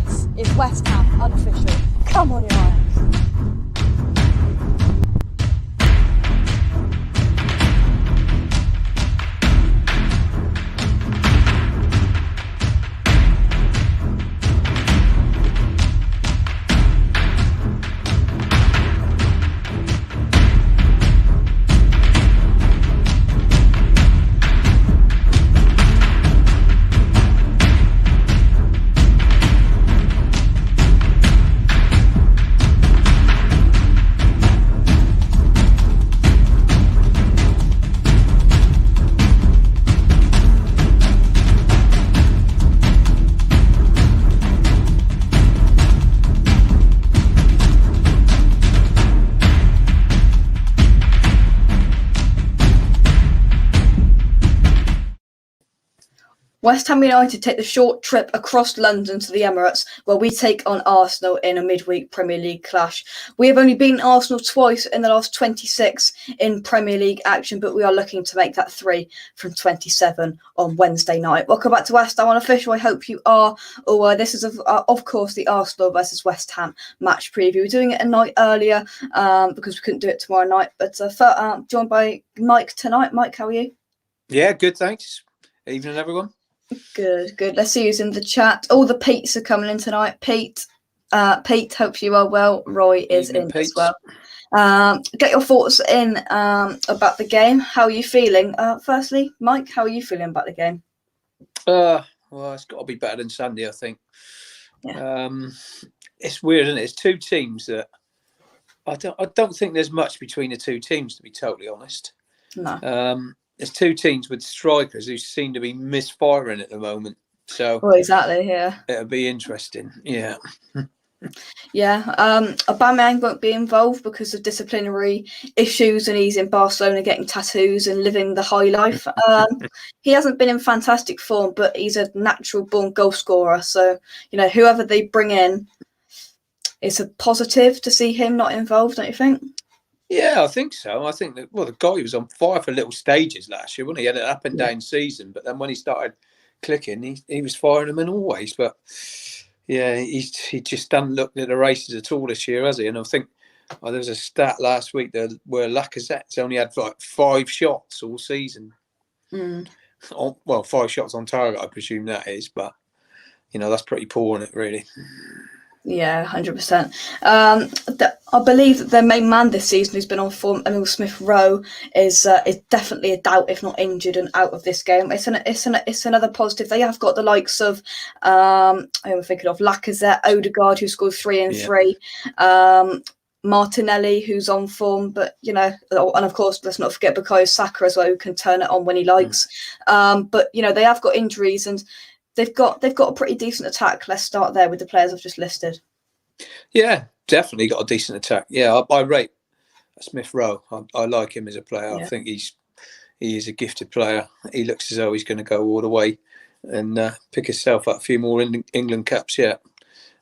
This is West Ham Unofficial. Come on, you Irons. West Ham United take the short trip across London to the Emirates, where we take on Arsenal in a midweek Premier League clash. We have only beaten Arsenal twice in the last 26 in Premier League action, but we are looking to make that 3 from 27 on Wednesday night. Welcome back to West Ham Unofficial. I hope you are. This is, of course, the Arsenal versus West Ham match preview. We're doing it a night earlier because we couldn't do it tomorrow night, but joined by Mike tonight. Mike, how are you? Yeah, good, thanks. Evening, everyone. Good. Let's see who's in the chat. All the Petes are coming in tonight. Pete, hope you are well. Roy is in as well. Get your thoughts in about the game. How are you feeling? Firstly, Mike, how are you feeling about the game? Well, it's got to be better than Sunday, I think. Yeah. It's weird, isn't it? It's two teams that I don't think there's much between the two teams, to be totally honest. No. There's two teams with strikers who seem to be misfiring at the moment. So, well, exactly, yeah. It'll be interesting, yeah. Yeah, Aubameyang won't be involved because of disciplinary issues, and he's in Barcelona getting tattoos and living the high life. He hasn't been in fantastic form, but he's a natural-born goal scorer. So, whoever they bring in, it's a positive to see him not involved, don't you think? Yeah, I think so. I think that, the guy was on fire for little stages last year, wasn't he? He had an up and down season, but then when he started clicking, he was firing them in always. But yeah, he just hasn't looked at the races at all this year, has he? And I think there was a stat last week where Lacazette's only had like 5 shots all season. Well, 5 shots on target, I presume that is, but that's pretty poor, isn't it, really? Yeah, 100%. I believe that their main man this season, who's been on form, Emil Smith-Rowe, is definitely a doubt, if not injured and out of this game. It's another positive. They have got the likes of I'm thinking of Lacazette, Odegaard, who scored 3 and 3. Martinelli, who's on form, but and of course, let's not forget Bukayo Saka as well, who can turn it on when he likes. But they have got injuries, and they've got a pretty decent attack. Let's start there with the players I've just listed. Yeah, definitely got a decent attack. Yeah, I rate Smith-Rowe. I like him as a player. Yeah. I think he is a gifted player. He looks as though he's going to go all the way and pick himself up a few more England caps yet.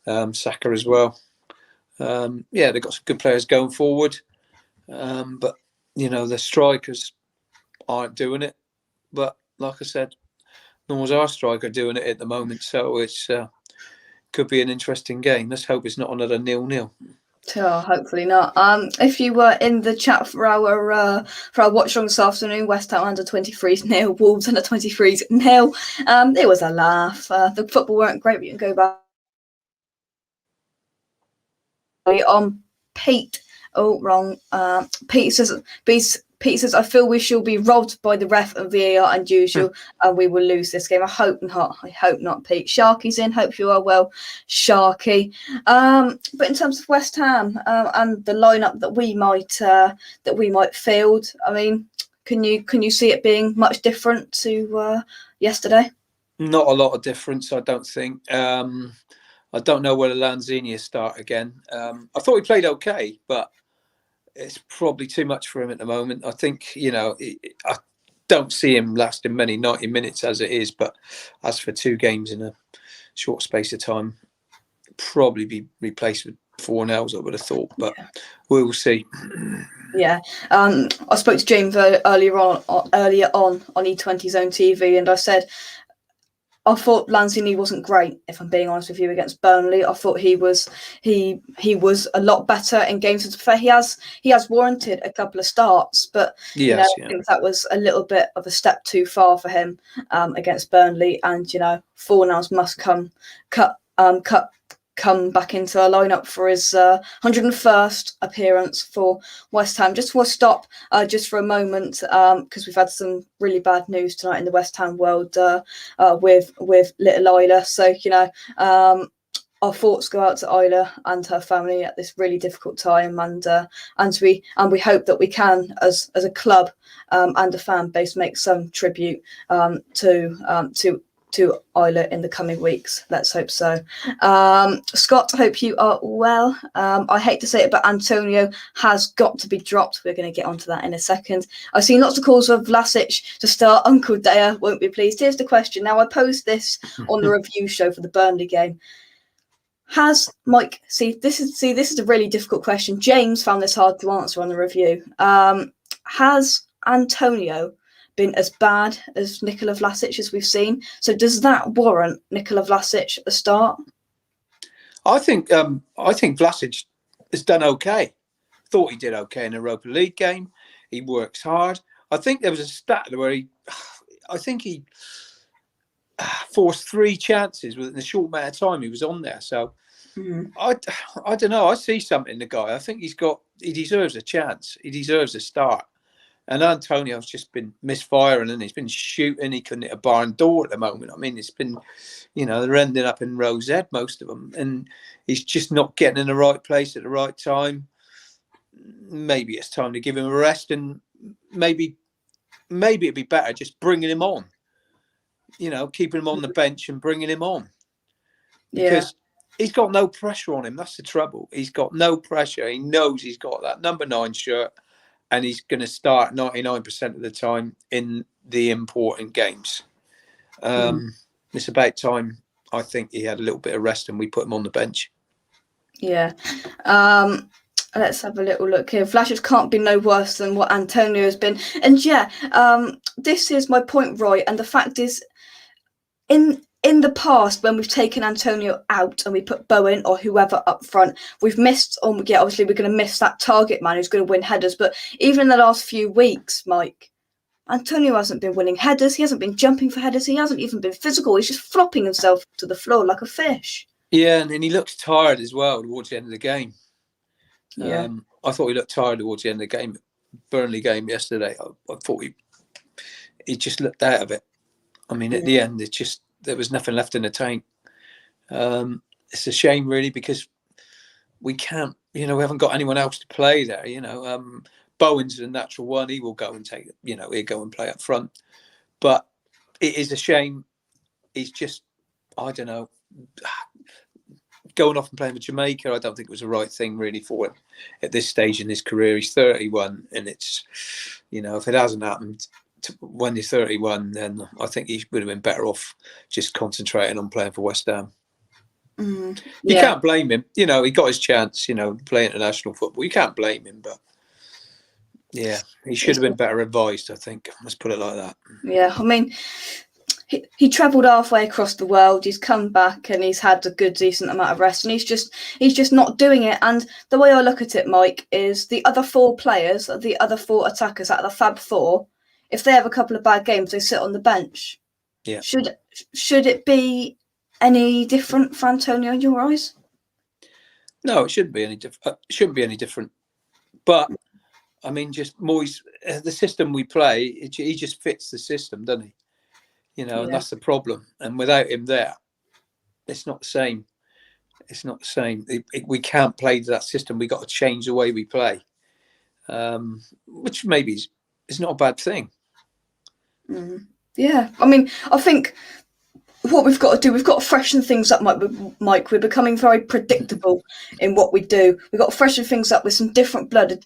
Saka as well. Yeah, they've got some good players going forward. But, the strikers aren't doing it. But like I said, nor was our striker doing it at the moment. So it's could be an interesting game. Let's hope it's not another 0-0. Oh, hopefully not. If you were in the chat for our watch along this afternoon, West Ham under 23s 0, Wolves under 23s 0. It was a laugh. The football weren't great, but you can go back on Pete. Oh, wrong. Pete says, I feel we shall be robbed by the ref and VAR and usual, and we will lose this game. I hope not, Pete. Sharky's in. Hope you are well, Sharky. But in terms of West Ham and the lineup that we might field, I mean, can you see it being much different to yesterday? Not a lot of difference, I don't think. I don't know whether Lanzini will start again. I thought he played okay, but it's probably too much for him at the moment. I think, I don't see him lasting many 90 minutes as it is, but as for 2 games in a short space of time, probably be replaced with 4 nails, I would have thought, but we'll see. Yeah, I spoke to James earlier on E20 Zone TV, and I said, I thought Lanzini wasn't great, if I'm being honest with you, against Burnley. I thought he was a lot better in games. To be fair, he has warranted a couple of starts, but Yes, I think that was a little bit of a step too far for him against Burnley. And Fornals must come back into our lineup for his 101st appearance for West Ham. Just for stop, just for a moment, because we've had some really bad news tonight in the West Ham world with little Isla. So our thoughts go out to Isla and her family at this really difficult time, and we hope that we can, as a club and a fan base, make some tribute to Isla in the coming weeks. Let's hope so. Scott, hope you are well. I hate to say it, but Antonio has got to be dropped. We're going to get onto that in a second. I've seen lots of calls for Vlasic to start. Uncle Daya won't be pleased. Here's the question. Now, I posed this on the review show for the Burnley game. Has Mike, this is a really difficult question. James found this hard to answer on the review. Has Antonio been as bad as Nikola Vlasic as we've seen? So does that warrant Nikola Vlasic at the start? I think Vlasic has done okay. Thought he did okay in the Europa League game. He works hard. I think there was a stat where he forced 3 chances within a short amount of time he was on there. So I don't know. I see something in the guy. I think he deserves a chance. He deserves a start. And Antonio's just been misfiring, and he's been shooting. He couldn't hit a barn door at the moment. I mean, it's been, they're ending up in row Z, most of them. And he's just not getting in the right place at the right time. Maybe it's time to give him a rest, and maybe it'd be better just bringing him on. Keeping him on the bench and bringing him on. Because he's got no pressure on him. That's the trouble. He's got no pressure. He knows he's got that number 9 shirt. And he's going to start 99% of the time in the important games. It's about time, I think, he had a little bit of rest and we put him on the bench. Yeah. Let's have a little look here. Flashes can't be no worse than what Antonio has been. And this is my point, Roy. And the fact is, in the past, when we've taken Antonio out and we put Bowen or whoever up front, we've missed, obviously we're going to miss that target man who's going to win headers. But even in the last few weeks, Mike, Antonio hasn't been winning headers. He hasn't been jumping for headers. He hasn't even been physical. He's just flopping himself to the floor like a fish. Yeah, and he looks tired as well towards the end of the game. Yeah. I thought he looked tired towards the end of the game. Burnley game yesterday, I thought he just looked out of it. I mean, at the end, there was nothing left in the tank. It's a shame, really, because we can't, we haven't got anyone else to play there. Bowen's a natural one. He will go and take it. He'll go and play up front. But it is a shame. He's just, I don't know, going off and playing with Jamaica. I don't think it was the right thing really for him at this stage in his career. He's 31, and it's, if it hasn't happened when he's 31, then I think he would have been better off just concentrating on playing for West Ham. You can't blame him. He got his chance, play international football. You can't blame him, but he should have been better advised, I think. Let's put it like that. Yeah, I mean, he travelled halfway across the world. He's come back and he's had a good, decent amount of rest, and he's just not doing it. And the way I look at it, Mike, is the other 4 players, the other 4 attackers out of the Fab 4, if they have a couple of bad games, they sit on the bench. Yeah. Should it be any different for Antonio in your eyes? No, it shouldn't be any different. Shouldn't be any different. But I mean, just Moyes, the system we play, he just fits the system, doesn't he? And that's the problem. And without him there, it's not the same. It's not the same. We can't play that system. We got to change the way we play, which maybe is not a bad thing. Yeah, I mean, I think what we've got to do, we've got to freshen things up, Mike. We're becoming very predictable in what we do. We've got to freshen things up with some different blood,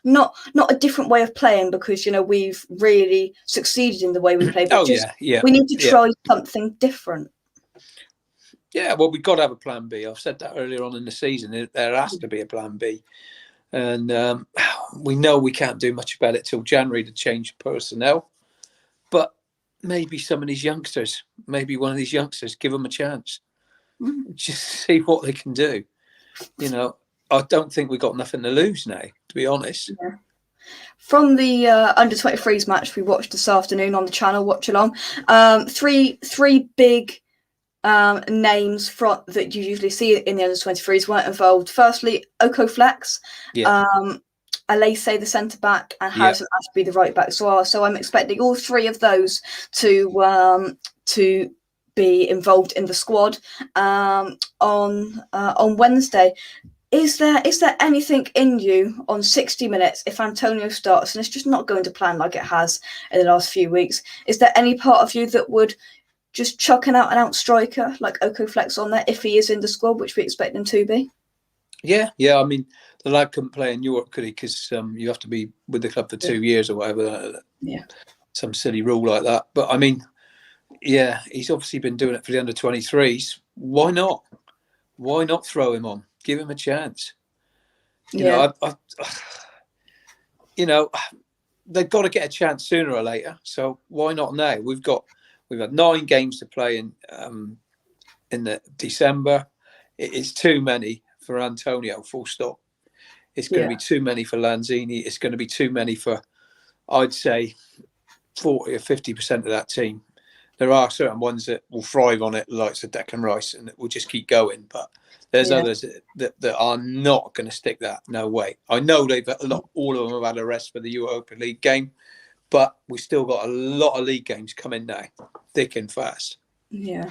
not a different way of playing, because we've really succeeded in the way we play. But we need to try something different. Yeah, well, we've got to have a plan B. I've said that earlier on in the season. There has to be a plan B. And we know we can't do much about it till January to change personnel. But maybe some of these youngsters, maybe one of these youngsters, give them a chance. Just see what they can do. You know, I don't think we've got nothing to lose now, to be honest. Yeah. From the under-23s match we watched this afternoon on the channel, watch along, three big names that you usually see in the under-23s weren't involved. Firstly, Oko Flex, Alese, the centre back, and Harrison Ashby, the right back as well. So I'm expecting all three of those to be involved in the squad on Wednesday. Is there anything in you on 60 minutes if Antonio starts and it's just not going to plan like it has in the last few weeks? Is there any part of you that would just chuck an out-and-out striker like Oko Flex on there if he is in the squad, which we expect him to be? Yeah. I mean, the lad couldn't play in Europe, could he? Because you have to be with the club for 2 years or whatever. Yeah. Some silly rule like that. But I mean, yeah, he's obviously been doing it for the under-23s. Why not? Why not throw him on? Give him a chance. You know, they've got to get a chance sooner or later. So why not now? We've had 9 games to play in the December. It is too many for Antonio, full stop. It's going to be too many for Lanzini. It's going to be too many for, I'd say, 40 or 50% of that team. There are certain ones that will thrive on it, like Declan Rice, and it will just keep going. But there's others that are not going to stick that. No way. I know all of them have had a rest for the Europa League game, but we still got a lot of league games coming now, thick and fast. Yeah.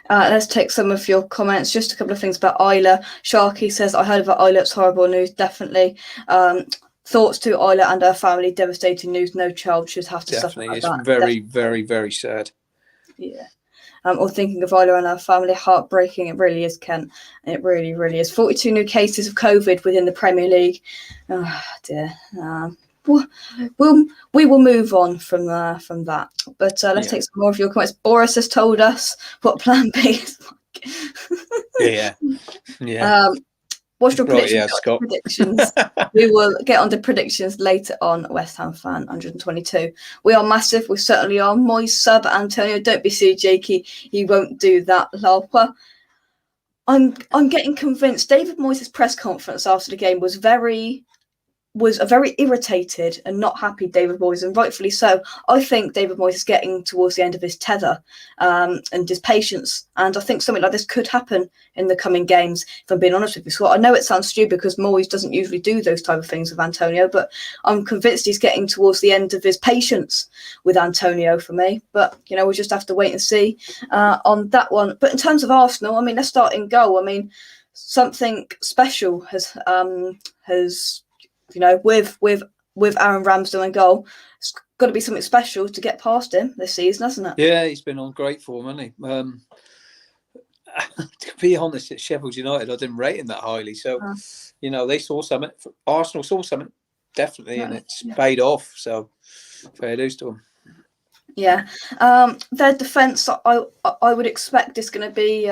Let's take some of your comments. Just a couple of things about Isla. Sharky says, I heard about Isla. It's horrible news. Definitely. Thoughts to Isla and her family. Devastating news. No child should have to suffer like that. It's very, very, very sad. Yeah. Or thinking of Isla and her family, heartbreaking. It really is, Kent. It really, really is. 42 new cases of COVID within the Premier League. Oh, dear. We will move on from that. But let's take some more of your comments. Boris has told us what Plan B is like. Yeah. What's your predictions? Predictions. We will get on to predictions later on. West Ham fan 122. We are massive. We certainly are. Moyes sub Antonio. Don't be silly, Jakey. He won't do that. Lalpa. I'm getting convinced. David Moyes' press conference after the game was a very irritated and not happy David Moyes, and rightfully so. I think David Moyes is getting towards the end of his tether and his patience, and I think something like this could happen in the coming games, if I'm being honest with you. So I know it sounds stupid because Moyes doesn't usually do those type of things with Antonio, but I'm convinced he's getting towards the end of his patience with Antonio for me. But, we'll just have to wait and see on that one. But in terms of Arsenal, I mean, let's start in goal. I mean, something special has with Aaron Ramsdale in goal, it's got to be something special to get past him this season, hasn't it? Yeah, he's been on great form, hasn't he? To be honest, at Sheffield United, I didn't rate him that highly. So, they saw something. Arsenal saw something, definitely, and it's paid off. So, fair dues to them. Yeah, their defence, I would expect is going to be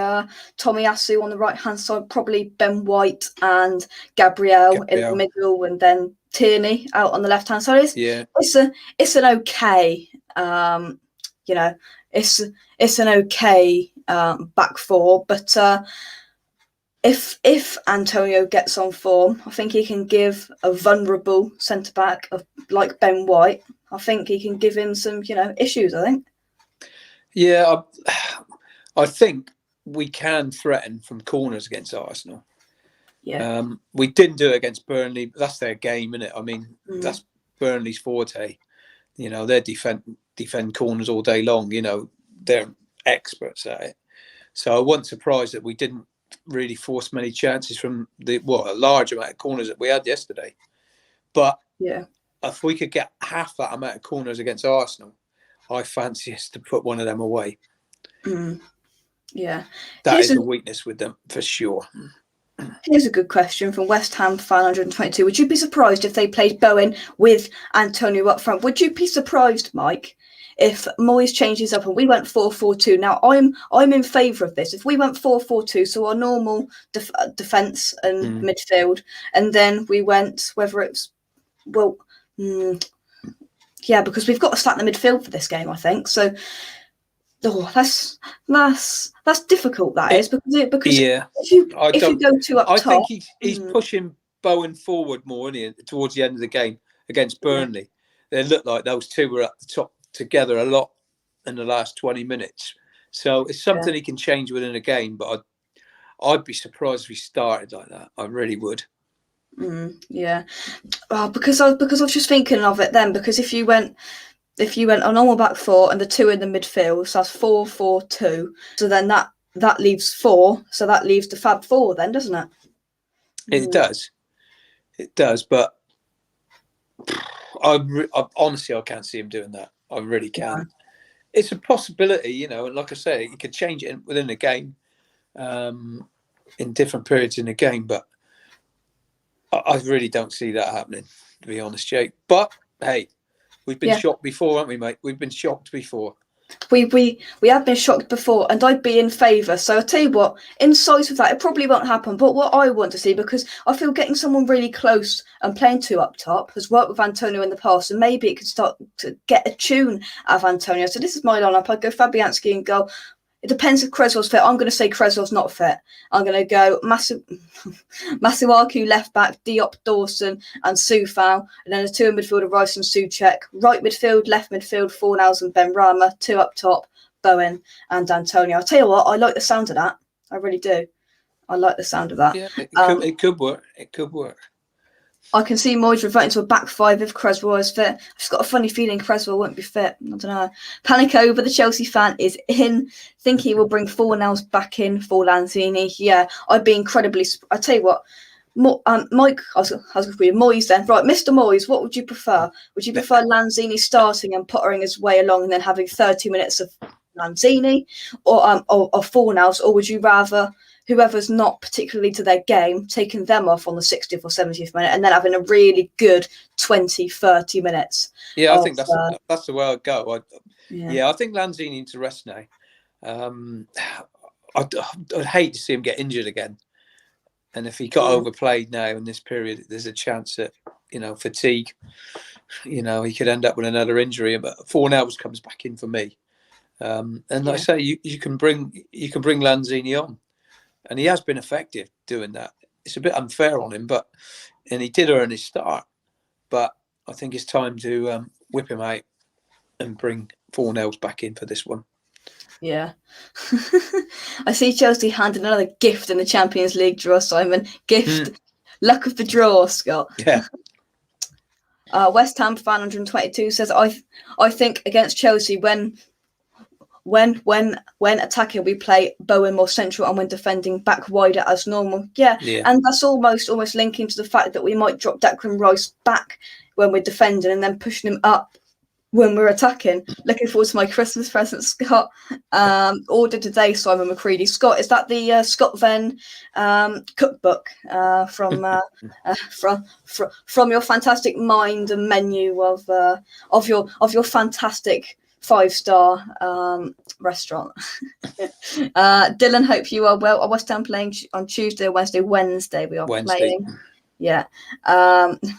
Tomiyasu on the right hand side, probably Ben White and Gabriel in the middle, and then Tierney out on the left hand side. It's an okay, it's an okay back four, but if Antonio gets on form, I think he can give a vulnerable centre back like Ben White. I think he can give him some, issues, I think. Yeah, I think we can threaten from corners against Arsenal. Yeah. We didn't do it against Burnley. But that's their game, isn't it? I mean, that's Burnley's forte. They defend corners all day long. They're experts at it. So I wasn't surprised that we didn't really force many chances from a large amount of corners that we had yesterday. But if we could get half that amount of corners against Arsenal, I fancy us to put one of them away. Yeah. That is a weakness with them, for sure. Here's a good question from West Ham fan 122. Would you be surprised if they played Bowen with Antonio up front? Would you be surprised, Mike, if Moyes changes up and we went 4-4-2? Now, I'm in favour of this. If we went 4-4-2, so our normal defence and midfield, and then we went, whether it's, Yeah, because we've got to stack the midfield for this game, I think. So, that's difficult. That is because Yeah, if you go two up I top, think he's pushing Bowen forward more, isn't he, towards the end of the game against Burnley. Yeah. It looked like those two were at the top together a lot in the last 20 minutes. So it's something he can change within a game, but I'd be surprised if he started like that. I really would. Yeah. Because I was just thinking of it then, because if you went a normal back four and the two in the midfield, so that's 4-4-2. So then that leaves 4. So that leaves the Fab 4 then, doesn't it? It does. It does. But I honestly, I can't see him doing that. I really can't. Yeah. It's a possibility, and like I say, you could change it within a game, in different periods in the game. But I really don't see that happening, to be honest, Jake. But hey, we've been shocked before, haven't we, mate? We've been shocked before. We have been shocked before, and I'd be in favour. So I'll tell you what, in sight of that, it probably won't happen. But what I want to see, because I feel getting someone really close and playing 2 up top has worked with Antonio in the past, and maybe it could start to get a tune out of Antonio. So this is my lineup. I'd go Fabianski and go. It depends if Creswell's fit. I'm going to say Creswell's not fit. I'm going to go Masuaku left back, Diop, Dawson and Soufal. And then the 2 in midfield of Rice and Souček. Right midfield, left midfield, Fornals and Benrahma. 2 up top, Bowen and Antonio. I'll tell you what, I like the sound of that. I really do. I like the sound of that. Yeah, it could work. It could work. I can see Moyes reverting to a back 5 if Creswell is fit. I've just got a funny feeling Creswell won't be fit. I don't know. Panic over, the Chelsea fan is in. Think he will bring Fornals back in for Lanzini. Yeah, I'd be incredibly. I tell you what, Mike, I was going to be Moyes then. Right, Mr. Moyes, what would you prefer? Would you prefer Lanzini starting and pottering his way along and then having 30 minutes of Lanzini, or Fornals, or would you rather whoever's not particularly to their game, taking them off on the 60th or 70th minute and then having a really good 20, 30 minutes? Yeah, I think that's the way I'd go. I think Lanzini needs to rest now. I'd hate to see him get injured again. And if he got overplayed now in this period, there's a chance that, fatigue, he could end up with another injury. But Fornals comes back in for me. And like I say, you can bring Lanzini on. And he has been effective doing that. It's a bit unfair on him, and he did earn his start. But I think it's time to whip him out and bring Fornals back in for this one. Yeah. I see Chelsea handing another gift in the Champions League draw, Simon. Gift. Luck of the draw, Scott. Yeah. West Ham fan 122 says, I think against Chelsea, when attacking, we play Bowen more central, and when defending, back wider as normal. Yeah. And that's almost linking to the fact that we might drop Declan Rice back when we're defending and then pushing him up when we're attacking. Looking forward to my Christmas present, Scott. Ordered today, Simon McCready. Scott, is that the Scott Venn cookbook from your fantastic mind and menu of your fantastic 5-star restaurant? Dylan, hope you are well. West Ham playing on Tuesday or Wednesday we are playing. Yeah.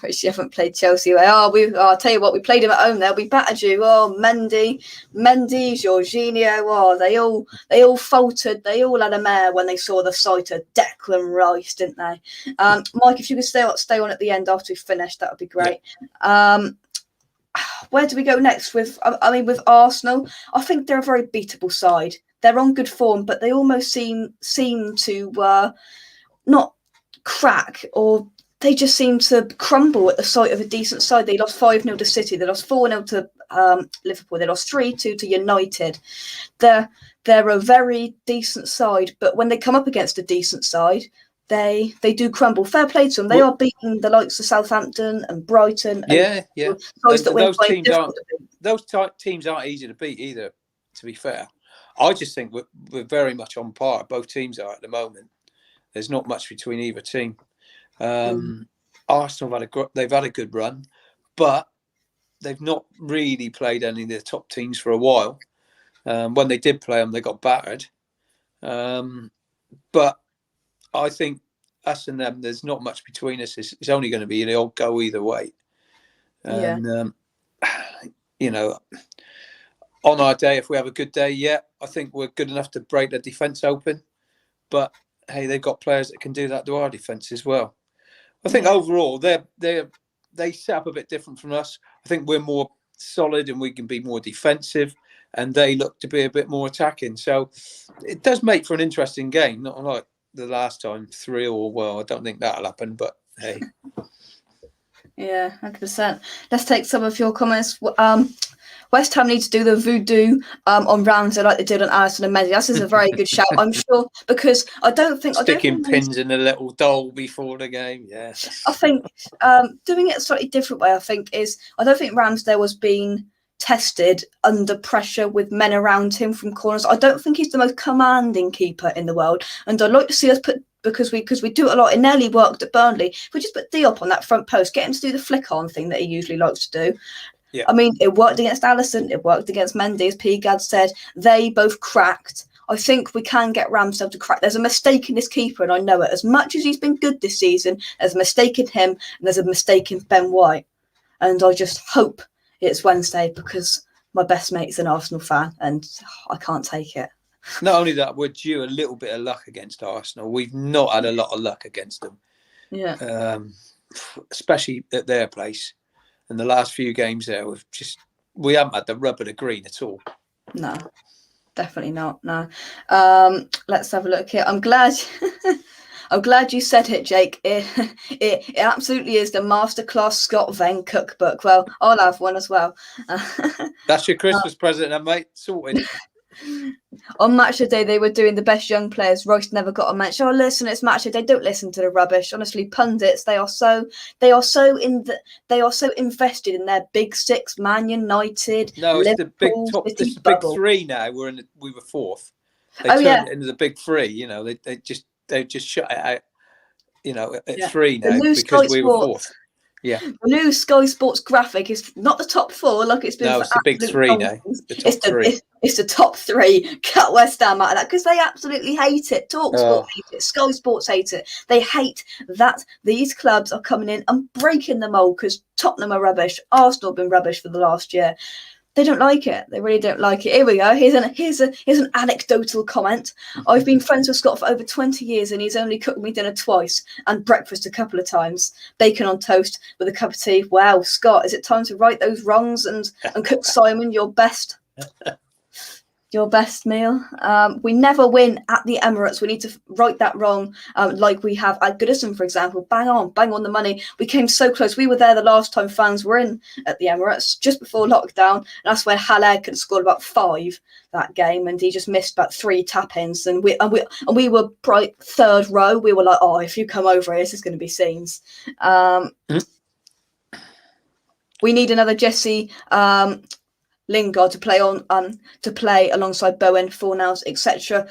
Which you haven't played Chelsea. I'll tell you what, we played him at home there. We battered you. Mendy, Jorginho. They all faltered. They all had a mare when they saw the sight of Declan Rice, didn't they? Mike, if you could stay on at the end after we finish, that would be great. Yeah. Where do we go next with Arsenal? I think they're a very beatable side. They're on good form, but they almost seem to not crack, or they just seem to crumble at the sight of a decent side. They lost 5-0 to City. They lost 4-0 to Liverpool. They lost 3-2 to United. They're a very decent side, but when they come up against a decent side, they do crumble. Fair play to them. They are beating the likes of Southampton and Brighton. Those teams aren't easy to beat either, to be fair. I just think we're very much on par. Both teams are at the moment. There's not much between either team. Arsenal they've had a good run, but they've not really played any of the top teams for a while. When they did play them, they got battered. But I think us and them, there's not much between us. It's only going to be an old go either way. And you know, on our day, if we have a good day, yeah, I think we're good enough to break the defence open. But hey, they've got players that can do that to our defence as well. I think overall they set up a bit different from us. I think we're more solid and we can be more defensive, and they look to be a bit more attacking. So it does make for an interesting game. Not like the last time 3-3. Well, I don't think that'll happen, but hey. Yeah, 100%. Let's take some of your comments. West Ham need to do the voodoo on Ramsey like they did on Alisson and Mendy. This is a very good shout, I'm sure, because I don't think sticking pins in a little doll before the game. Yeah, I think doing it a slightly different way. I don't think Ramsdale was being tested under pressure with men around him from corners. I don't think he's the most commanding keeper in the world, and I'd like to see us put. Because we do it a lot. It nearly worked at Burnley. If we just put Diop on that front post, get him to do the flick on thing that he usually likes to do. Yeah. I mean, it worked against Alisson. It worked against Mendy, as Pgad said. They both cracked. I think we can get Ramsdale to crack. There's a mistake in this keeper, and I know it. As much as he's been good this season, there's a mistake in him, and there's a mistake in Ben White. And I just hope it's Wednesday, because my best mate's an Arsenal fan, and I can't take it. Not only that, we're due a little bit of luck against Arsenal. We've not had a lot of luck against them. Yeah. Especially at their place. In the last few games there, we haven't had the rub of the green at all. No, definitely not. No. Let's have a look here. I'm glad you said it, Jake. It absolutely is the masterclass Scott Venn cookbook. Well, I'll have one as well. That's your Christmas present, then, mate. Sorted. On match of the day, they were doing the best young players. Royce never got a mention. Oh, listen, it's match of the day. Don't listen to the rubbish. Honestly, pundits, they are so invested in their big six. Man United. No, it's the big top. It's the big three now. We were fourth. They turned it into the big three. You know, they just shut it out. You know, at 3 now because we were fourth. Yeah. The new Sky Sports graphic is not the top 4 like it's been. No, it's the big 3 now. The top 3. It's the top 3. Cut West Ham out of that because they absolutely hate it. TalkSport hate it. Sky Sports hate it. They hate that these clubs are coming in and breaking the mould because Tottenham are rubbish. Arsenal have been rubbish for the last year. They don't like it. They really don't like it. Here we go. Here's an anecdotal comment. I've been friends with Scott for over 20 years and he's only cooked me dinner twice and breakfast a couple of times. Bacon on toast with a cup of tea. Wow, Scott, is it time to right those wrongs and cook Simon your best meal? We never win at the Emirates. We need to right that wrong like we have at Goodison, for example. Bang on the money. We came so close. We were there the last time fans were in at the Emirates, just before lockdown. And that's where Haller could have scored about 5 that game, and he just missed about 3 tap-ins. And we were bright third row. We were like, oh, if you come over here, this is going to be scenes. We need another Jesse Lingard to play alongside Bowen, Fornals, etc.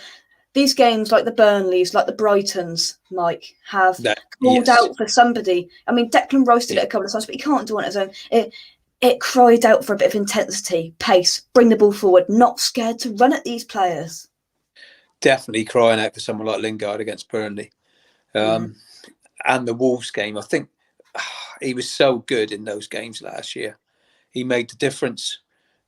These games, like the Burnleys, like the Brightons, Mike, have called out for somebody. I mean, Declan Rice did it a couple of times, but he can't do it on his own. It cried out for a bit of intensity, pace, bring the ball forward, not scared to run at these players. Definitely crying out for someone like Lingard against Burnley. And the Wolves game, I think he was so good in those games last year. He made the difference.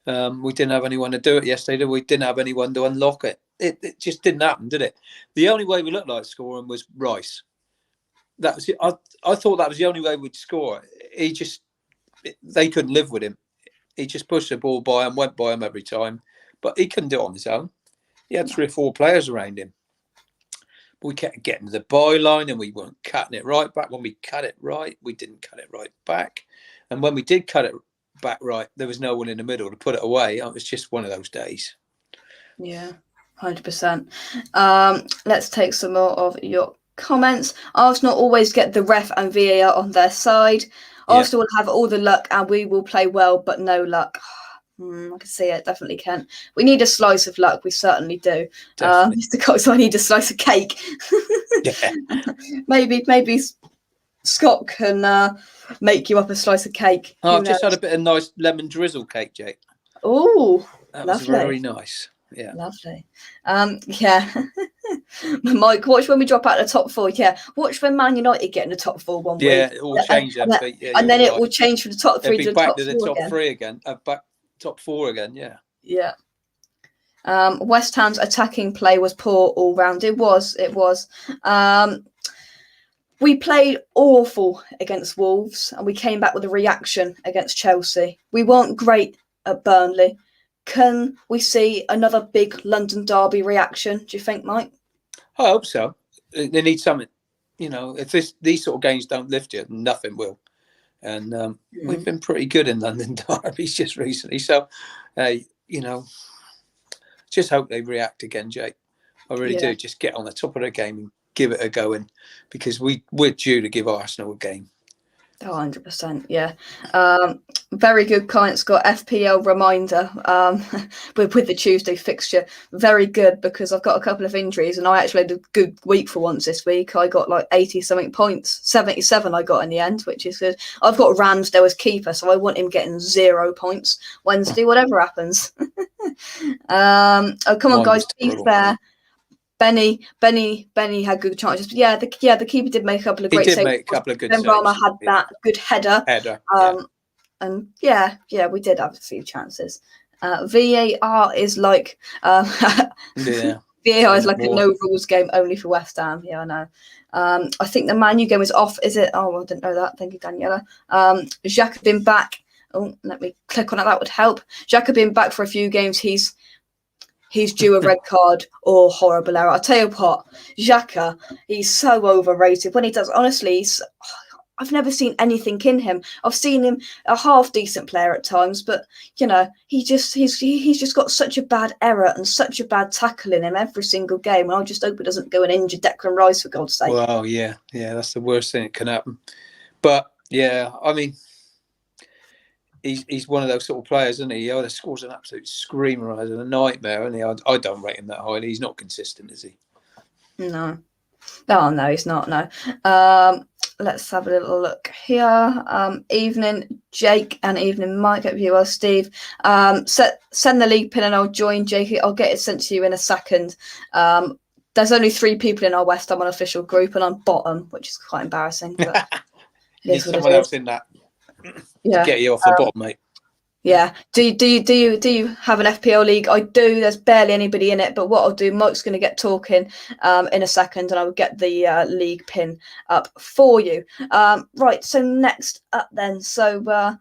We didn't have anyone to do it yesterday. We didn't have anyone to unlock it. It just didn't happen, did it? The only way we looked like scoring was Rice. That was I thought that was the only way we'd score. They couldn't live with him. He just pushed the ball by and went by him every time. But he couldn't do it on his own. He had 3 or 4 players around him. But we kept getting to the byline and we weren't cutting it right back. When we cut it right, we didn't cut it right back. And when we did cut it back right, there was no one in the middle to put it away. It was just one of those days. Yeah, 100%. Let's take some more of your comments. Arsenal always get the ref and VAR on their side. Arsenal will have all the luck and we will play well, but no luck. I can see it, definitely can. We need a slice of luck, we certainly do. Mr. Cox, I need a slice of cake. Maybe Scott can make you up a slice of cake. I've just had a bit of nice lemon drizzle cake, Jake. Oh, that lovely. Was very nice. Yeah, lovely. Yeah, Mike, watch when we drop out of the top 4. Yeah, watch when Man United get in the top 4 one week. Yeah, it will change. And then it will change from the top 3 to the top 4 again. Back top 4 again. Yeah. Yeah. West Ham's attacking play was poor all round. It was. We played awful against Wolves, and we came back with a reaction against Chelsea. We weren't great at Burnley. Can we see another big London derby reaction, do you think, Mike? I hope so. They need something. If these sort of games don't lift you, nothing will. And we've been pretty good in London derbies just recently. So, just hope they react again, Jake. I really do. Just get on the top of the game and give it a go, because we're due to give Arsenal a game. 100%, yeah. Very good clients got FPL reminder with the Tuesday fixture. Very good, because I've got a couple of injuries and I actually had a good week for once this week. I got like 80-something points, 77 I got in the end, which is good. I've got Ramsdale as keeper, so I want him getting 0 points Wednesday, whatever happens. Oh, come on, guys, be fair. Benny had good chances. Yeah, the keeper did make a couple of great saves. He did make a couple of good saves. Rama had that good header. And yeah, we did have a few chances. VAR is like VAR is like a no rules game only for West Ham. Yeah, I know. I think the Man U game is off. Is it? Oh, I didn't know that. Thank you, Daniela. Xhaka had been back. Oh, let me click on it. That would help. Xhaka had been back for a few games. He's due a red card or horrible error. I'll tell you what, Xhaka, he's so overrated. When he does, honestly, I've never seen anything in him. I've seen him a half decent player at times, but he's just got such a bad error and such a bad tackle in him every single game. And I just hope it doesn't go and injure Declan Rice, for God's sake. Well, yeah, that's the worst thing that can happen. But yeah, I mean, he's one of those sort of players, isn't he? He either scores an absolute screamer or a nightmare, and I don't rate him that highly. He's not consistent, is he? No. Oh, no, he's not, no. Let's have a little look here. Evening, Jake, and evening, Mike. Hope you are, Steve. Send the league pin and I'll join, Jake. I'll get it sent to you in a second. There's only 3 people in our West Ham unofficial group, and I'm bottom, which is quite embarrassing. But need someone else in that. Yeah, get you off the bottom, mate. Yeah. Do you have an FPL league? I do. There's barely anybody in it, but what I'll do, Mike's going to get talking in a second, and I will get the league pin up for you. Right. So next up, then. So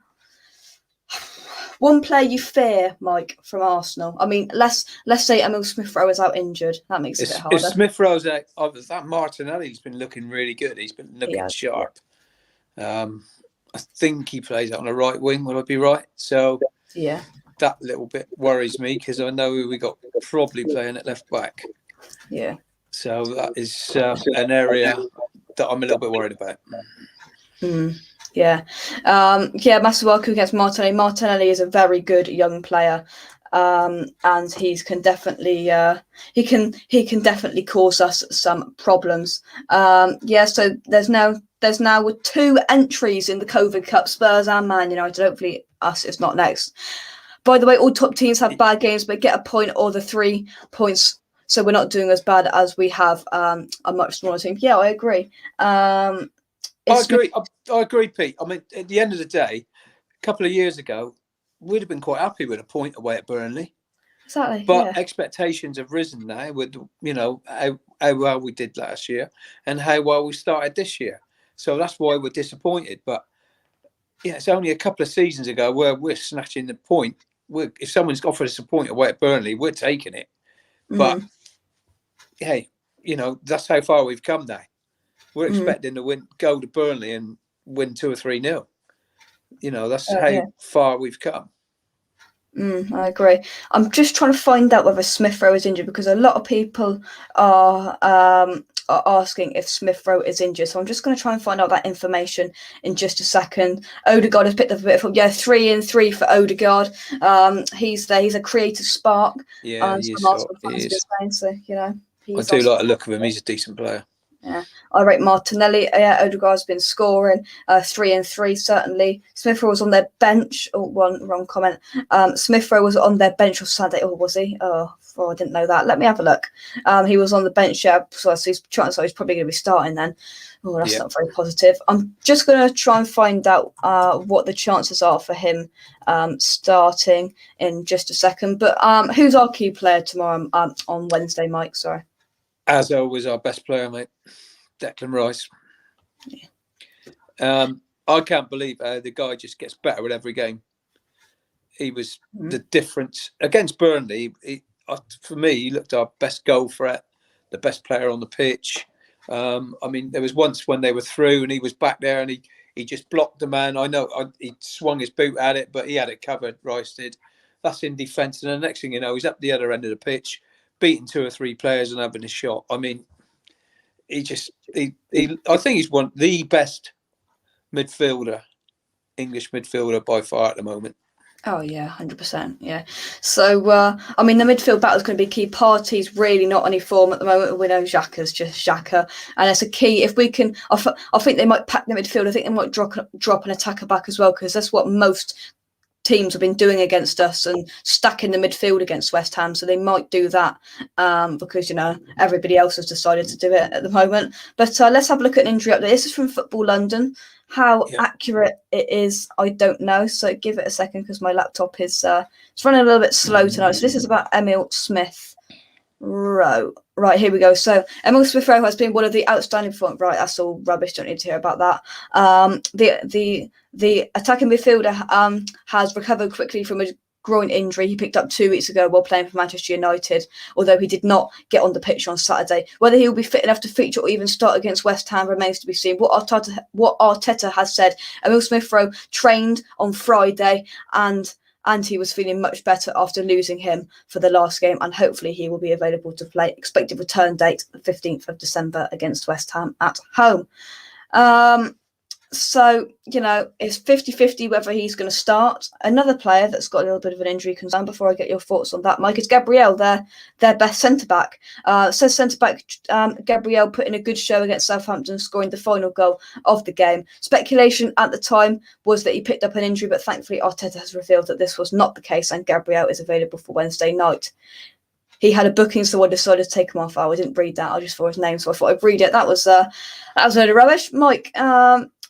one player you fear, Mike, from Arsenal. I mean, let's say Emil Smith-Rowe is out injured. That makes it a bit harder. If Smith-Rowe's out, that Martinelli's been looking really good. He's been looking sharp. I think he plays out on the right wing. Would I be right? So yeah, that little bit worries me, because I know we got probably playing at left back. Yeah. So that is an area that I'm a little bit worried about. Yeah. Masuaku against Martinelli. Martinelli is a very good young player. And he can definitely definitely cause us some problems. So there's now 2 entries in the COVID Cup, Spurs and Man United. Hopefully us is not next. By the way, all top teams have bad games, but get a point or the 3 points, so we're not doing as bad as we have a much smaller team. Yeah, I agree. I agree, Pete. I mean, at the end of the day, a couple of years ago, we'd have been quite happy with a point away at Burnley. Exactly. But expectations have risen now with, how well we did last year and how well we started this year. So that's why we're disappointed. But it's only a couple of seasons ago where we're snatching the point. If someone's offered us a point away at Burnley, we're taking it. But hey, that's how far we've come now. We're expecting to go to Burnley and win 2 or 3-0. That's how far we've come. I agree. I'm just trying to find out whether Smith-Rowe is injured, because a lot of people are asking if Smith-Rowe is injured. So I'm just going to try and find out that information in just a second. Odegaard has picked up a bit of 3 and 3 for Odegaard. He's there. He's a creative spark. Yeah, he is. So, I do like the look of him. He's a decent player. Yeah, I rate Martinelli. Yeah, Odegaard's been scoring 3 and 3 certainly. Smith Rowe was on their bench. Oh, one wrong comment. Smith Rowe was on their bench on Saturday. Oh, was he? Oh, I didn't know that. Let me have a look. He was on the bench. Yeah, so he's probably going to be starting then. Oh, that's not very positive. I'm just going to try and find out what the chances are for him starting in just a second. But who's our key player tomorrow on Wednesday, Mike? Sorry. As always, our best player, mate, Declan Rice. Yeah. I can't believe the guy just gets better with every game. He was the difference against Burnley. For me, he looked our best goal threat, the best player on the pitch. I mean, there was once when they were through and he was back there and he just blocked the man. I know he swung his boot at it, but he had it covered. Rice did. That's in defence, and the next thing you know, he's up the other end of the pitch, beating 2 or 3 players and having a shot. I mean, I think he's one the best midfielder, English midfielder by far at the moment. Oh yeah, 100%. Yeah. So I mean, the midfield battle is going to be key. Partey's really not on any form at the moment. We know Xhaka's just Xhaka, and it's a key. If we can, I think they might pack the midfield. I think they might drop an attacker back as well, because that's what most teams have been doing against us and stacking the midfield against West Ham. So they might do that because, everybody else has decided to do it at the moment. But let's have a look at an injury update. This is from Football London. How accurate it is, I don't know. So give it a second because my laptop is it's running a little bit slow tonight. So this is about Emil Smith Rowe. Right, here we go. So Emil Smith Rowe has been one of the outstanding performers. Right, that's all rubbish. Don't need to hear about that. The attacking midfielder has recovered quickly from a groin injury he picked up 2 weeks ago while playing for Manchester United, although he did not get on the pitch on Saturday. Whether he will be fit enough to feature or even start against West Ham remains to be seen. What Arteta has said, Emil Smith Rowe trained on Friday and he was feeling much better after losing him for the last game, and hopefully he will be available to play. Expected return date the 15th of December against West Ham at home. So, it's 50-50 whether he's going to start. Another player that's got a little bit of an injury concern, before I get your thoughts on that, Mike, is Gabriel, their best centre-back. Says centre-back Gabriel put in a good show against Southampton, scoring the final goal of the game. Speculation at the time was that he picked up an injury, but thankfully Arteta has revealed that this was not the case, and Gabriel is available for Wednesday night. He had a booking, so I decided to take him off. I didn't read that. I just saw his name, so I thought I'd read it. That was a load of rubbish. Mike,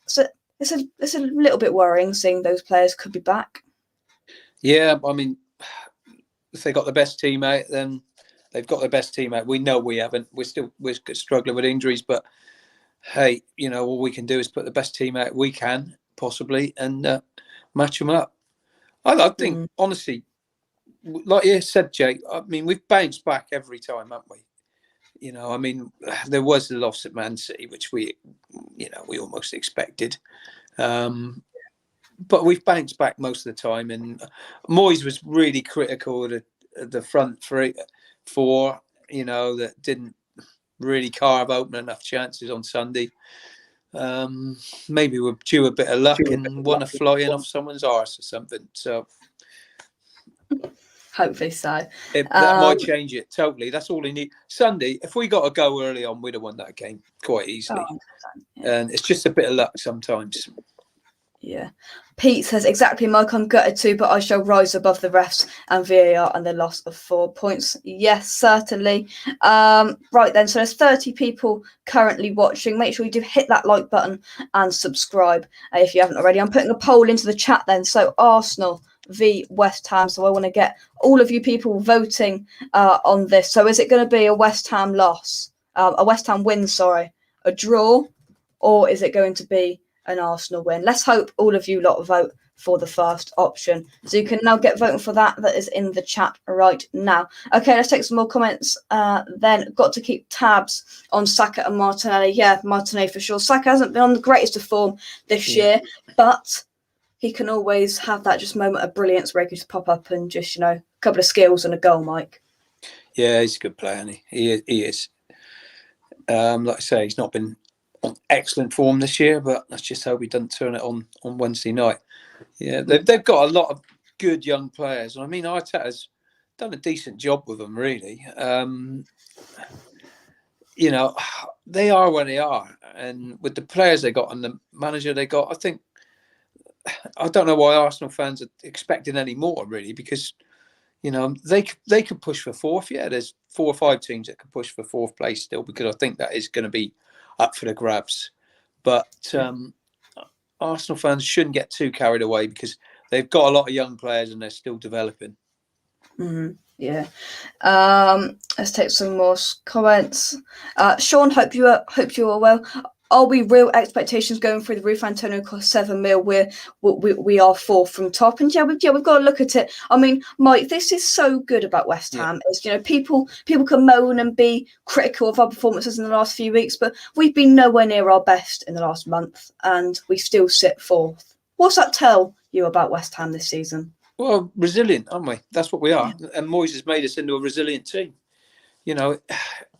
so it's a little bit worrying seeing those players could be back. Yeah, I mean, if they got the best team out, then they've got the best team out. We know we haven't. We're struggling with injuries, but hey, all we can do is put the best team out we can possibly and match them up. I think honestly, like you said, Jake. I mean, we've bounced back every time, haven't we? I mean, there was the loss at Man City, which we almost expected. But we've bounced back most of the time. And Moyes was really critical of the front four, that didn't really carve open enough chances on Sunday. Maybe we're due a bit of luck and want to fly in off someone's arse or something. So hopefully so. That might change it totally. That's all he needs. Sunday, if we got a go early on, we'd have won that game quite easily. And it's just a bit of luck sometimes. Yeah. Pete says, exactly, Mike, I'm gutted too, but I shall rise above the refs and VAR and the loss of 4 points. Yes, certainly. Right then, so there's 30 people currently watching. Make sure you do hit that like button and subscribe if you haven't already. I'm putting a poll into the chat then. So Arsenal v West Ham. So I want to get all of you people voting on this. So is it going to be a West Ham loss, a West Ham win, a draw, or is it going to be an Arsenal win? Let's hope all of you lot vote for the first option. So you can now get voting for that. That is in the chat right now. Okay, let's take some more comments. Then got to keep tabs on Saka and Martinelli. Yeah, Martinelli for sure. Saka hasn't been on the greatest of form this year, but he can always have that just moment of brilliance where he can just pop up and just, a couple of skills and a goal, Mike. Yeah, he's a good player, and he is. Like I say, he's not been on excellent form this year, but let's just hope he doesn't turn it on Wednesday night. Yeah, they've got a lot of good young players. I mean, Arteta's done a decent job with them, really. you know, they are where they are, and with the players they got and the manager they got, I don't know why Arsenal fans are expecting any more, really, because you know they could push for fourth. Yeah, there's 4 or 5 teams that could push for fourth place still, because I think that is going to be up for the grabs. But Arsenal fans shouldn't get too carried away, because they've got a lot of young players and they're still developing. Yeah. Let's take some more comments. Sean, hope you are well. Are we real expectations going through the roof? Antonio cost 7 mil. We are 4th from top, and we've got to look at it. I mean, Mike, this is so good about West Ham. Is, you know, people can moan and be critical of our performances in the last few weeks, but we've been nowhere near our best in the last month, and we still sit 4th. What's that tell you about West Ham this season? Well, resilient, aren't we? That's what we are. Yeah. And Moyes has made us into a resilient team. You know,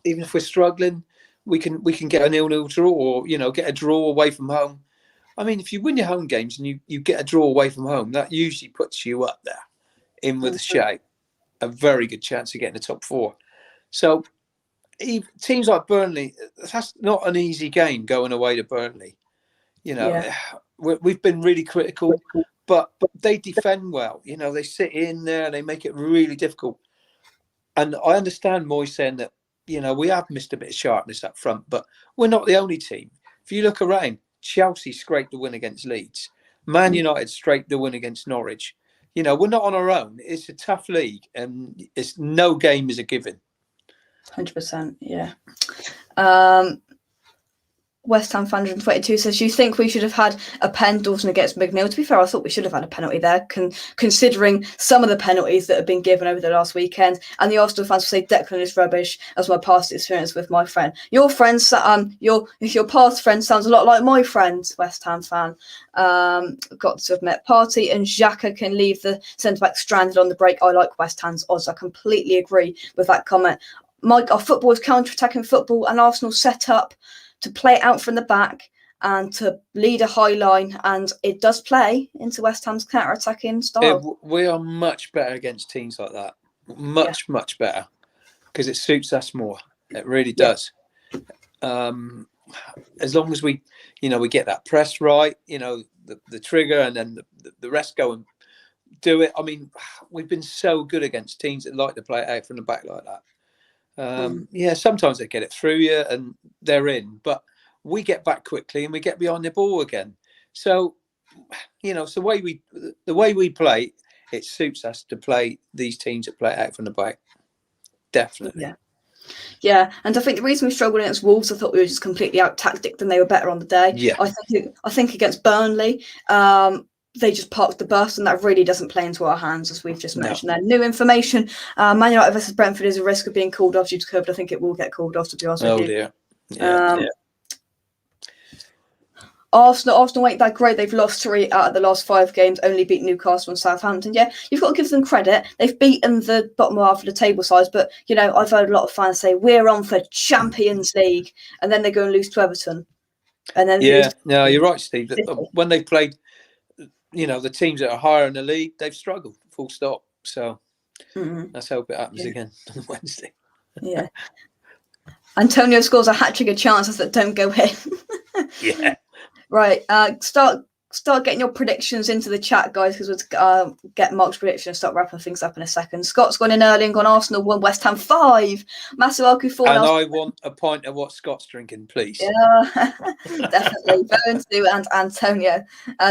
even if we're struggling, we can get a 0-0 draw, or, you know, get a draw away from home. I mean, if you win your home games and you get a draw away from home, that usually puts you up there in with a shape, a very good chance of getting the top 4. So teams like Burnley, that's not an easy game going away to Burnley. You know, we've been really critical. But they defend well. You know, they sit in there and they make it really difficult. And I understand Moyes saying that, you know, we have missed a bit of sharpness up front, but we're not the only team. If you look around, Chelsea scraped the win against Leeds. Man United scraped the win against Norwich. You know, we're not on our own. It's a tough league, and no game is a given. 100%, yeah. West Ham fan 122 says, you think we should have had a pen, Dawson against McNeil? To be fair, I thought we should have had a penalty there, considering some of the penalties that have been given over the last weekend. And the Arsenal fans will say Declan is rubbish, as my past experience with my friend. Your friends, your past friend sounds a lot like my friend, West Ham fan. Got to admit, Partey and Xhaka can leave the centre-back stranded on the break. I like West Ham's odds. I completely agree with that comment. Mike, our football is counter-attacking football, and Arsenal set up to play out from the back and to lead a high line, and it does play into West Ham's counter-attacking style. We are much better against teams like that. Much better, because it suits us more. It really does. As long as we get that press right, you know, the trigger, and then the rest go and do it. I mean, we've been so good against teams that like to play it out from the back like that. Sometimes they get it through you and they're in, but we get back quickly and we get behind the ball again. So, you know, the way we play, it suits us to play these teams that play out from the back. Definitely. Yeah, and I think the reason we struggled against Wolves, I thought we were just completely out-tacticked and they were better on the day. Yeah. I think against Burnley, they just parked the bus, and that really doesn't play into our hands, as we've just mentioned there. New information, Man United versus Brentford is a risk of being called off due to COVID. I think it will get called off, to be honest with you. Oh, dear. Yeah. Arsenal ain't that great. They've lost 3 out of the last 5 games, only beat Newcastle and Southampton. Yeah, you've got to give them credit. They've beaten the bottom half of the table sides, but, you know, I've heard a lot of fans say, we're on for Champions League, and then they go and lose to Everton. And then you're right, Steve. When they played, you know, the teams that are higher in the league, they've struggled, full stop. So let's hope it happens again on Wednesday. Yeah. Antonio scores a hat-trick of chances that don't go in. Yeah. Right. Start getting your predictions into the chat, guys, because we'll get Mark's prediction and start wrapping things up in a second. Scott's gone in early and gone Arsenal 1, West Ham 5. Masuaku 4. And I want a pint of what Scott's drinking, please. Yeah, definitely. Bowen 2 and Antonio.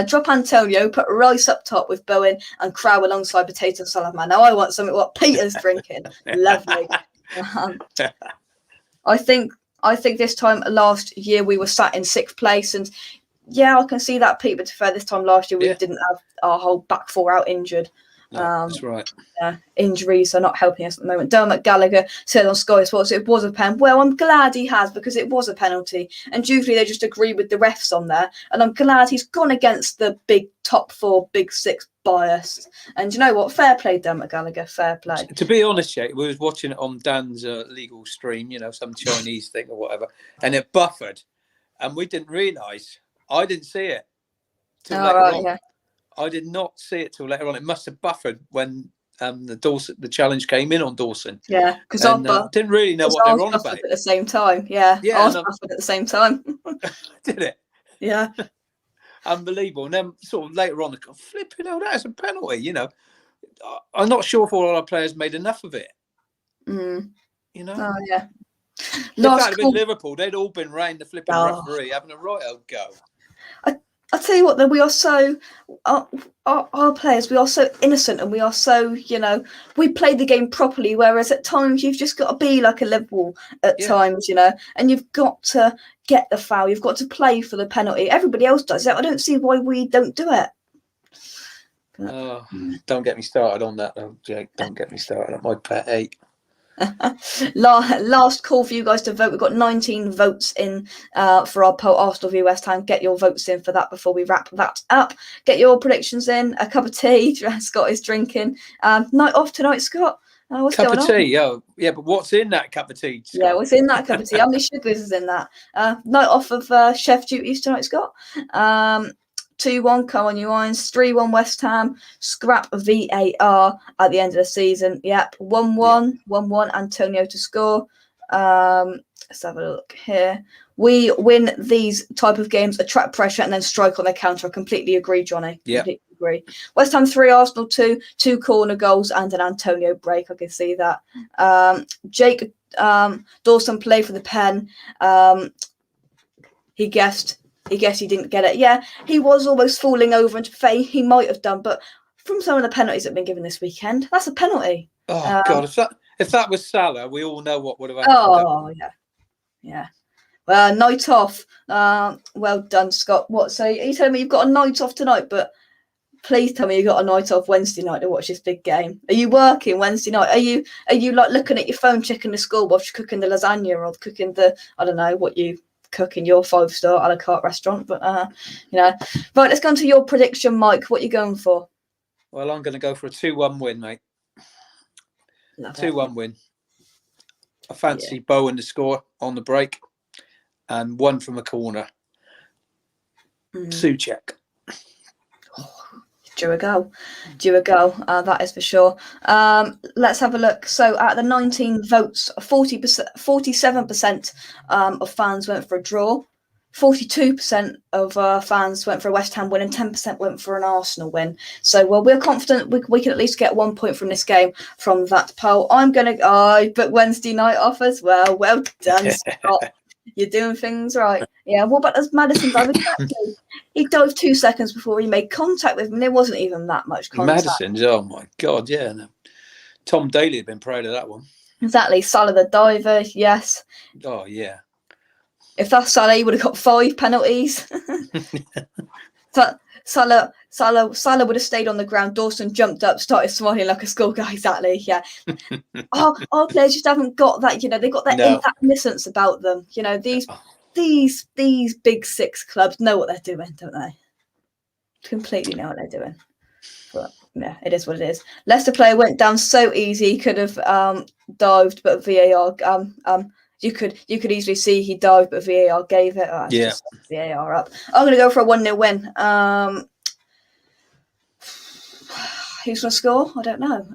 Drop Antonio, put Rice up top with Bowen and Crow alongside Potato Salad Man. Now I want something what Peter's drinking. Lovely. I think this time last year we were sat in 6th place, and I can see that, Pete. But to be fair, this time last year we didn't have our whole back 4 out injured. No, that's right. Injuries are not helping us at the moment. Dermot Gallagher said on Sky Sports it was a pen. Well, I'm glad he has, because it was a penalty, and usually they just agree with the refs on there. And I'm glad he's gone against the big top 4, big 6 bias. And you know what? Fair play, Dermot Gallagher. Fair play. To be honest, we was watching it on Dan's legal stream, you know, some Chinese thing or whatever, and it buffered, and we didn't realise. I didn't see it till later on. Yeah. I did not see it till later on. It must have buffered when the challenge came in on Dawson. Yeah, because and didn't really know what they were on about. At the same time, yeah. Yeah, At the same time. Did it? Yeah. Unbelievable. And then sort of later on, flipping hell, that's a penalty. You know, I'm not sure if all our players made enough of it. Mm. You know. Oh yeah. If that had been Liverpool, they'd all been round the flipping referee having a right old go. I tell you what, though, we are so our players. We are so innocent, and we are so, you know, we play the game properly. Whereas at times you've just got to be like a Liverpool at times, you know, and you've got to get the foul. You've got to play for the penalty. Everybody else does it. I don't see why we don't do it. Oh, don't get me started on that, though, Jake. Don't get me started on my pet hate. Last call for you guys to vote. We've got 19 votes in for our poll, Arsenal v West Ham. Get your votes in for that before we wrap that up. Get your predictions in. A cup of tea. Scott is drinking. Night off tonight, Scott. What's cup going of tea, on? Yeah, but what's in that cup of tea, Scott? Yeah, what's in that cup of tea? How many sugars is in that? Night off of chef duties tonight, Scott. 2-1, come on, you irons. 3-1 West Ham. Scrap VAR at the end of the season. Yep. 1-1. 1-1. Antonio to score. Let's have a look here. We win these type of games, attract pressure, and then strike on the counter. I completely agree, Johnny. Yeah. Completely agree. West Ham 3, Arsenal 2. 2 corner goals and an Antonio break. I can see that. Jake Dawson play for the pen. He guessed he didn't get it. Yeah, he was almost falling over into Faye. He might have done, but from some of the penalties that have been given this weekend, that's a penalty. Oh God, if that was Salah, we all know what would have happened. Oh yeah. Well, night off. Well done, Scott. What? So you telling me you've got a night off tonight, but please tell me you got a night off Wednesday night to watch this big game. Are you working Wednesday night? Are you like looking at your phone, checking the score whilst you're cooking the lasagna or cooking the, I don't know what you cook in your 5-star a la carte restaurant, but you know. Right, let's go on to your prediction, Mike. What are you going for? Well, I'm going to go for a 2-1 win, mate. 2-1 win. I fancy Bowen to score on the break, and one from a corner. Souček. Due a go. That is for sure. Let's have a look. So at the 19 votes, 47% of fans went for a draw. 42% of fans went for a West Ham win, and 10% went for an Arsenal win. So, well, we're confident we can at least get 1 point from this game from that poll. I booked Wednesday night off as well. Well done, Scott. You're doing things right. Yeah, what about as Maddison dived? He dove 2 seconds before he made contact with him. There wasn't even that much contact. Maddison's, oh my God, yeah. No. Tom Daly had been proud of that one. Exactly. Salah the diver, yes. Oh, yeah. If that's Salah, he would have got 5 penalties. Salah would have stayed on the ground. Dawson jumped up, started smiling like a schoolgirl. Exactly, yeah. Our players just haven't got that, you know, they've got that innocence about them. You know, these big 6 clubs know what they're doing, don't they? Completely know what they're doing. But yeah, it is what it is. Leicester player went down so easy, he could have dived, but VAR you could easily see he dived, but VAR gave it. Just VAR up. I'm going to go for a 1-0 win. Who's going to score? I don't know.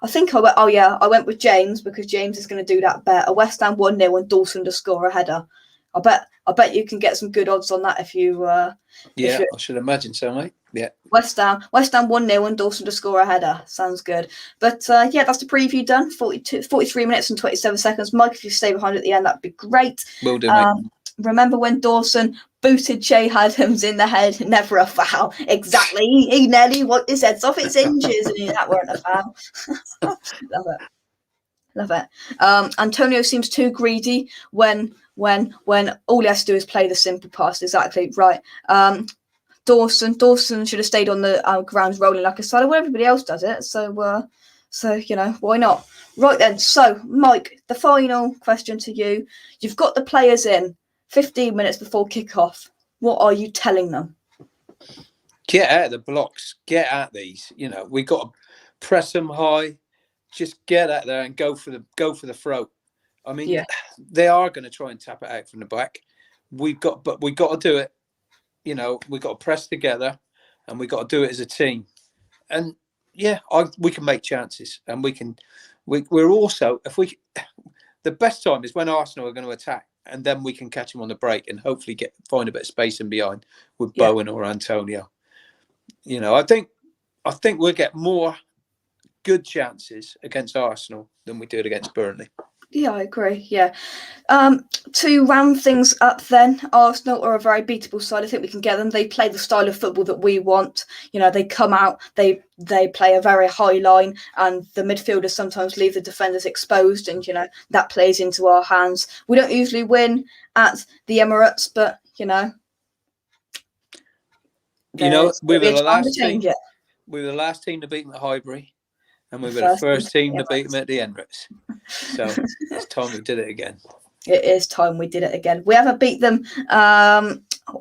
I think I went with James because James is going to do that bet. A West Ham 1-0 and Dawson to score a header. I bet you can get some good odds on that if you. I should imagine so, mate. Yeah. West Ham 1-0 and Dawson to score a header. Sounds good. But that's the preview done. 43 minutes and 27 seconds. Mike, if you stay behind at the end, that'd be great. Will do, mate. Remember when Dawson booted Che Adams in the head? Never a foul. Exactly. He nearly wiped his head off. It's inches, and that weren't a foul. Love it. Antonio seems too greedy when all he has to do is play the simple pass. Exactly right. Dawson should have stayed on the ground rolling like a side where everybody else does it. So you know, why not? Right then. So Mike, the final question to you. You've got the players in 15 minutes before kickoff. What are you telling them? Get out of the blocks. Get at these. You know, we got to press them high. Just get out there and go for the throat. I mean, they are going to try and tap it out from the back. We've got to do it. You know, we've got to press together, and we've got to do it as a team. And we can make chances, and we're also, the best time is when Arsenal are going to attack, and then we can catch them on the break and hopefully find a bit of space in behind with Bowen or Antonio. I think we'll get more good chances against Arsenal than we did against Burnley. Yeah, I agree. Yeah. To round things up then, Arsenal are a very beatable side. I think we can get them. They play the style of football that we want. They come out, they play a very high line, and the midfielders sometimes leave the defenders exposed, and that plays into our hands. We don't usually win at the Emirates, but we were the last team to beat them at Highbury. And we were the first team to beat them at the Emirates. So it's time we did it again. It is time we did it again. We haven't beat them,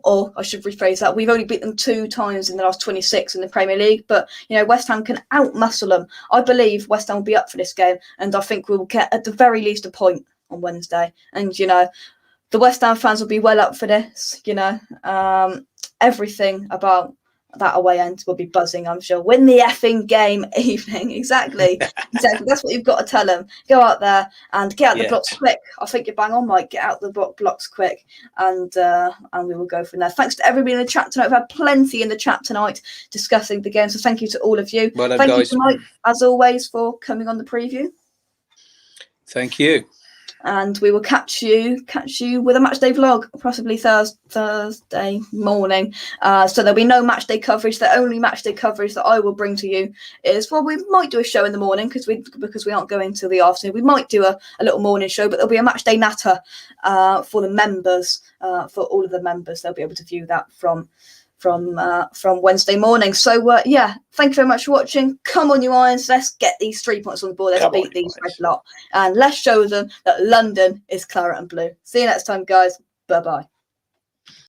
or I should rephrase that. We've only beat them 2 times in the last 26 in the Premier League. But, West Ham can outmuscle them. I believe West Ham will be up for this game. And I think we'll get at the very least a point on Wednesday. And, the West Ham fans will be well up for this. Everything about that away end will be buzzing, I'm sure. Win the effing game evening. Exactly. That's what you've got to tell them. Go out there and get out the blocks quick. I think you're bang on, Mike. Get out the blocks quick, and we will go from there. Thanks to everybody in the chat tonight. We've had plenty in the chat tonight discussing the game, so thank you to all of you. Well done, thank guys. you to Mike, as always, for coming on the preview. Thank you. And we will catch you with a matchday vlog, possibly Thursday morning. So there'll be no matchday coverage. The only matchday coverage that I will bring to you is, we might do a show in the morning because we aren't going till the afternoon. We might do a little morning show, but there'll be a matchday natter for the members, for all of the members. They'll be able to view that from Wednesday morning. So thank you very much for watching. Come on, you Irons, let's get these 3 points on the board. Let's beat these red lot, and let's show them that London is claret and blue. See you next time, guys. Bye bye.